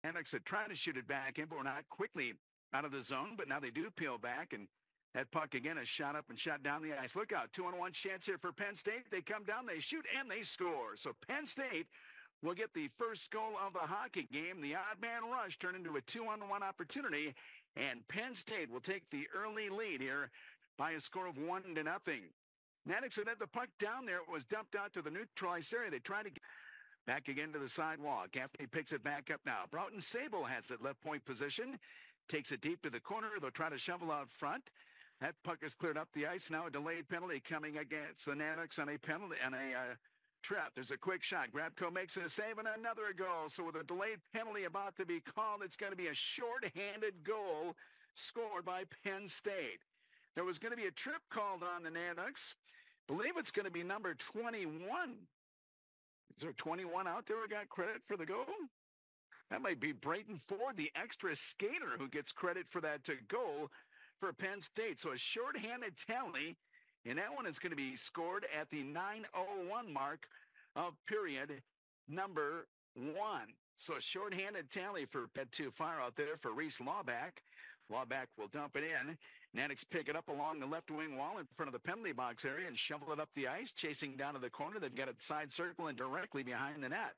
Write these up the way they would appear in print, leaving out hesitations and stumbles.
Fanatics had tried to shoot it back in, but were not quickly out of the zone. But now they do peel back, and that puck again is shot up and shot down the ice. Look out, 2-on-1 chance here for Penn State. They come down, they shoot, and they score. So Penn State will get the first goal of the hockey game. The odd man rush turned into a 2-on-1 opportunity, and Penn State will take the early lead here by a score of 1-0. Natics had the puck down there. It was dumped out to the neutralized area. They tried to get back again to the sidewalk. Gaffney picks it back up now. Broughton Sable has it left point position. Takes it deep to the corner. They'll try to shovel out front. That puck is cleared up the ice. Now a delayed penalty coming against the Natics on a penalty and a trap. There's a quick shot. Grabko makes a save and another goal. So with a delayed penalty about to be called, it's going to be a shorthanded goal scored by Penn State. There was going to be a trip called on the Natics. Believe it's going to be number 21. Is there 21 out there who got credit for the goal? That might be Brayton Ford, the extra skater, who gets credit for that goal for Penn State. So a shorthanded tally, and that one is going to be scored at the 9:01 mark of period number 1. So a shorthanded tally for Ped too far out there for Reese Lawback. Lawback will dump it in. Natics pick it up along the left wing wall in front of the penalty box area and shovel it up the ice, chasing down to the corner. They've got a side circle and directly behind the net.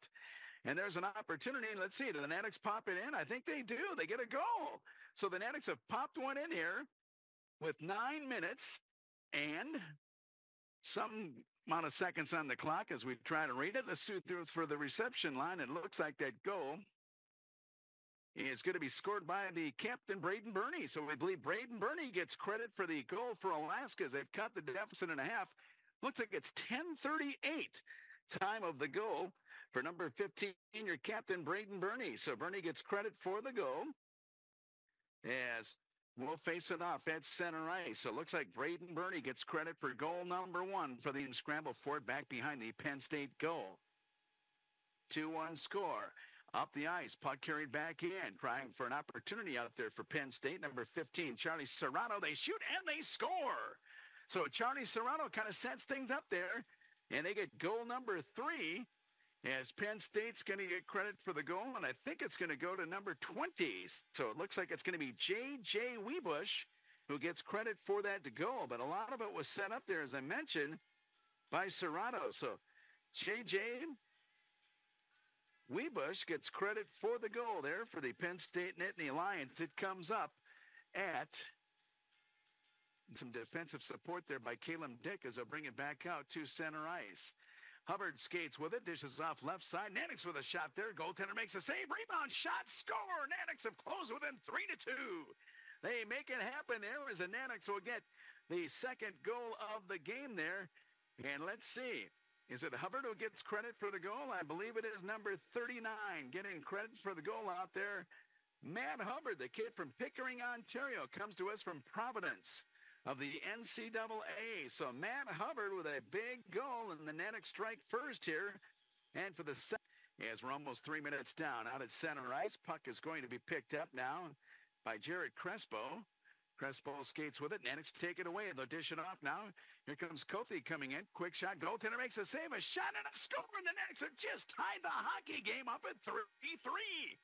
And there's an opportunity. Let's see. Do the Natics pop it in? I think they do. They get a goal. So the Natics have popped one in here with 9 minutes and some amount of seconds on the clock as we try to read it. Let's see through for the reception line. It looks like that goal is going to be scored by the captain, Braden Burney. So we believe Braden Burney gets credit for the goal for Alaska as they've cut the deficit in half. Looks like it's 10:38 time of the goal for number 15, your captain, Braden Burney. So Burney gets credit for the goal as we'll face it off at center ice. So it looks like Braden Burney gets credit for goal number 1 for the scramble for it back behind the Penn State goal. 2-1 score. Up the ice, puck carried back in, trying for an opportunity out there for Penn State. Number 15, Charlie Serrano. They shoot and they score. So Charlie Serrano kind of sets things up there, and they get goal number 3 as Penn State's going to get credit for the goal, and I think it's going to go to number 20. So it looks like it's going to be J.J. Weebush who gets credit for that goal, but a lot of it was set up there, as I mentioned, by Serrano. So J.J. Weebush gets credit for the goal there for the Penn State Nittany Lions. It comes up at some defensive support there by Caleb Dick as they'll bring it back out to center ice. Hubbard skates with it, dishes off left side. Natics with a shot there. Goaltender makes a save. Rebound shot. Score. Natics have closed within 3-2. They make it happen there as the Natics will get the second goal of the game there. And let's see. Is it Hubbard who gets credit for the goal? I believe it is number 39 getting credit for the goal out there. Matt Hubbard, the kid from Pickering, Ontario, comes to us from Providence of the NCAA. So Matt Hubbard with a big goal, and the Natics strike first here. And for the second, as we're almost 3 minutes down out at center ice, puck is going to be picked up now by Jared Crespo. Crespo skates with it. Natics take it away. They'll dish it off now. Here comes Kofi coming in. Quick shot. Goaltender makes a save. A shot and a score. And the Natics have just tied the hockey game up at 3-3.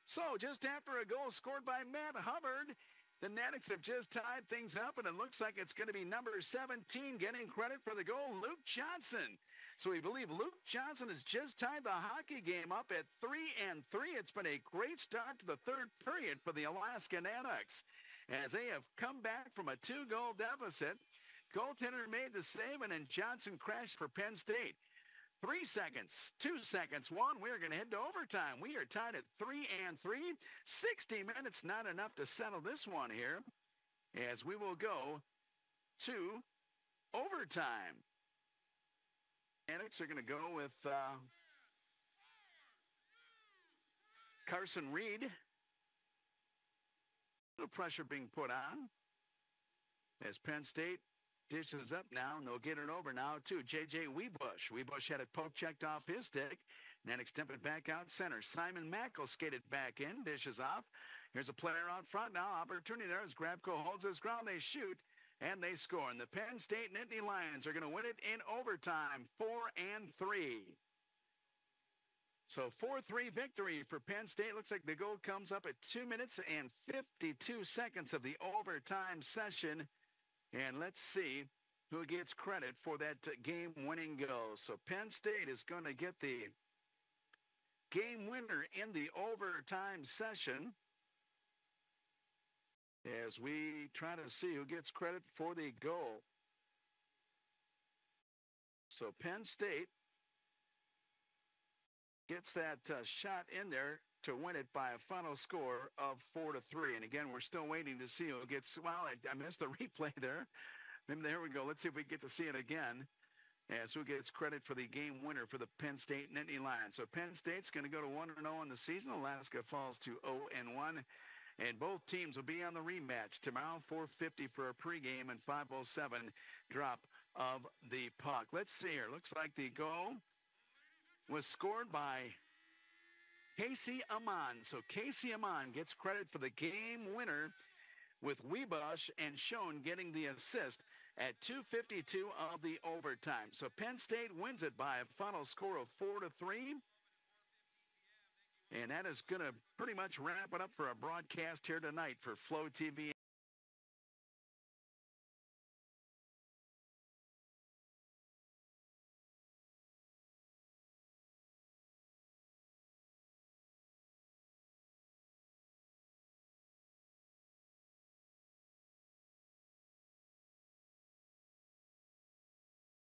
So just after a goal scored by Matt Hubbard, the Natics have just tied things up, and it looks like it's going to be number 17 getting credit for the goal, Luke Johnson. So we believe Luke Johnson has just tied the hockey game up at 3-3. It's been a great start to the third period for the Alaska Natics, as they have come back from a 2-goal deficit. Goaltender made the save, and then Johnson crashed for Penn State. 3 seconds, 2 seconds, 1. We're going to head to overtime. We are tied at 3-3. 60 minutes, not enough to settle this one here, as we will go to overtime. Natics are going to go with Carson Reed. Little pressure being put on as Penn State dishes up now, and they'll get it over now to J.J. Weebush. Weebush had it poke checked off his stick. Natics dump it back out center. Simon Mackel skated back in, dishes off. Here's a player out front now. Opportunity there as Grabko holds his ground. They shoot, and they score. And the Penn State Nittany Lions are going to win it in overtime, 4-3. So 4-3 victory for Penn State. Looks like the goal comes up at 2 minutes and 52 seconds of the overtime session. And let's see who gets credit for that game-winning goal. So Penn State is going to get the game winner in the overtime session as we try to see who gets credit for the goal. So Penn State gets that shot in there to win it by a final score of 4-3. And again, we're still waiting to see who gets, well, I missed the replay there. Maybe there we go. Let's see if we get to see it again. As who gets credit for the game winner for the Penn State Nittany Lions. So Penn State's going to go to 1-0 in the season. Alaska falls to 0-1. And both teams will be on the rematch tomorrow, 4:50 for a pregame and 5:07 drop of the puck. Let's see here. Looks like the goal was scored by Casey Amon. So Casey Amon gets credit for the game winner with Webush and Schoen getting the assist at 2:52 of the overtime. So Penn State wins it by a final score of 4-3. And that is going to pretty much wrap it up for a broadcast here tonight for Flow TV.